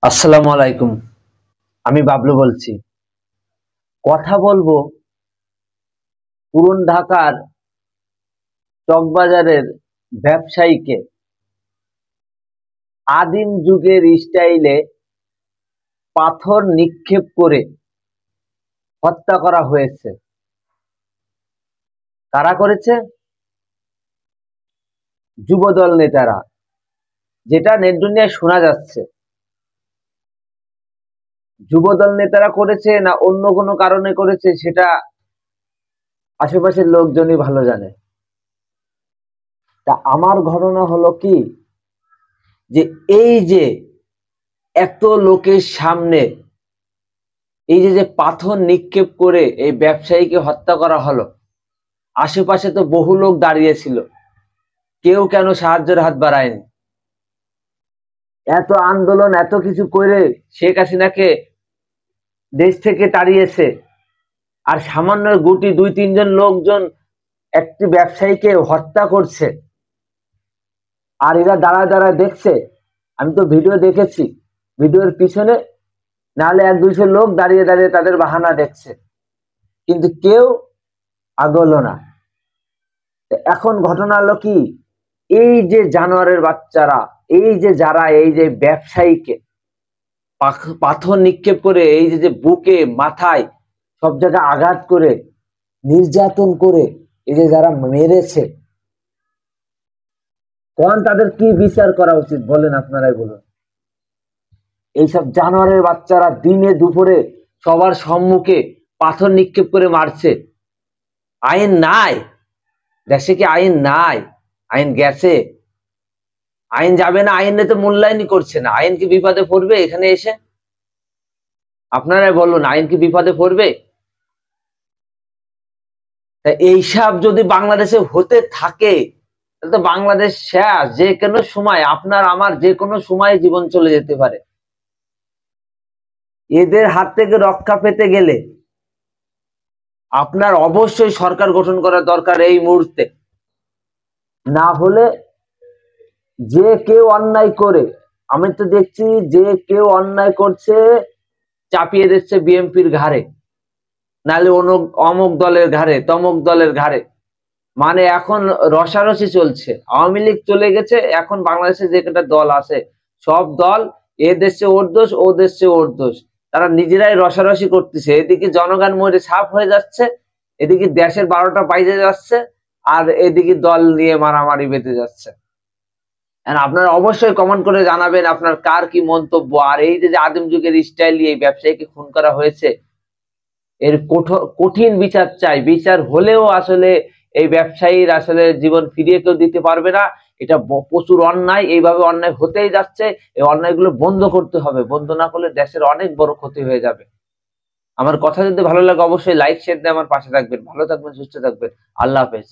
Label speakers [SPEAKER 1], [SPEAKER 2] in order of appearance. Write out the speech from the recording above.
[SPEAKER 1] আসসালামু আলাইকুম। আমি বাবলু বলছি। কথা বলবো পুরান ঢাকার চকবাজারের ব্যবসায়ীকে আদিম যুগের স্টাইলে পাথর নিক্ষেপ করে হত্যা করা হয়েছে। কারা করেছে? যুবদল নেতারা। যেটা নেট দুনিয়ায় শোনা যাচ্ছে, যুবদল নেতারা করেছে না অন্য কোনো কারণে করেছে সেটা আশেপাশের লোকজনই ভালো জানে। তা আমার ঘটনা হলো কি, যে এই যে এত লোকের সামনে এই যে যে পাথর নিক্ষেপ করে এই ব্যবসায়ীকে হত্যা করা হলো, আশেপাশে তো বহু লোক দাঁড়িয়েছিল, কেউ কেন সাহায্যের হাত বাড়ায়নি? এত আন্দোলন এত কিছু করে শেখ হাসিনাকে দেশ থেকে তাড়িয়েছে, আর সামান্য গুটি দুই তিনজন লোকজন একটি ব্যবসায়ীকে হত্যা করছে, আর এরা দাঁড়ায় দাঁড়ায় দেখছে। আমি তো ভিডিও দেখেছি, ভিডিওর পিছনে নাহলে 1-200 লোক দাঁড়িয়ে দাঁড়িয়ে তাদের বাহানা দেখছে, কিন্তু কেউ আগলো না। এখন ঘটনা হলো কি, এই যে জানোয়ারের বাচ্চারা, এই যে যারা এই যে ব্যবসায়ীকে পাথর নিক্ষেপ করে এই যে বুকে মাথায় সব জায়গায় আঘাত করে নির্যাতন করে এই যে যারা মেরেছে, কোন তাদের কি বিচার করা উচিত বলেন? আপনারাই বলুন। এইসব জানোয়ারের বাচ্চারা দিনে দুপুরে সবার সম্মুখে পাথর নিক্ষেপ করে মারছে। আইন নাই দেশে? কি আইন নাই? আইন গেছে? আইন যাবে না? আইনে তো মূল্যায়নই করছে না। আইন কি বিপদে পড়বে এখানে এসে? আপনারাই বলুন, আইন কি বিপদে পড়বে? এইসব যদি বাংলাদেশে হতে থাকে তাহলে তো বাংলাদেশ শেষ। যে কোনো সময় আপনার আমার যে কোনো সময় জীবন চলে যেতে পারে। এদের হাত থেকে রক্ষা পেতে গেলে আপনার অবশ্যই সরকার গঠন করা দরকার এই মুহূর্তে। না হলে যে কেউ অন্যায় করে, আমি তো দেখছি যে কেউ অন্যায় করছে চাপিয়ে দিচ্ছে বিএনপির ঘাড়ে, নাহলে অমুক দলের ঘাড়ে, তমুক দলের ঘাড়ে। মানে এখন রসারসি চলছে। আওয়ামী লীগ চলে গেছে, এখন বাংলাদেশে যে কটা দল আছে সব দল এ দেশে ওর দোষ, ও দেশে ওর দোষ, তারা নিজেরাই রসারসি করতেছে। এদিকে জনগণ মরে সাফ হয়ে যাচ্ছে, এদিকে দেশের 12টা বাইজে যাচ্ছে, আর এদিকে দল নিয়ে মারামারি বেঁধে যাচ্ছে। আপনারা অবশ্যই কমেন্ট করে জানাবেন আপনার কার কি মন্তব্য। আর এই যে আদিম যুগের স্টাইল এই ব্যবসায়ীকে খুন করা হয়েছে, এর কঠিন বিচার চাই। বিচার হলেও আসলে এই ব্যবসায়ীর আসলে জীবন ফিরিয়ে কেউ দিতে পারবে না। এটা প্রচুর অন্যায়, এইভাবে অন্যায় হতেই যাচ্ছে। এই অন্যায়গুলো বন্ধ করতে হবে, বন্ধ না করলে দেশের অনেক বড় ক্ষতি হয়ে যাবে। আমার কথা যদি ভালো লাগে অবশ্যই লাইক শেয়ার দিয়ে আমার পাশে থাকবেন। ভালো থাকবেন, সুস্থ থাকবেন। আল্লাহ হাফেজ।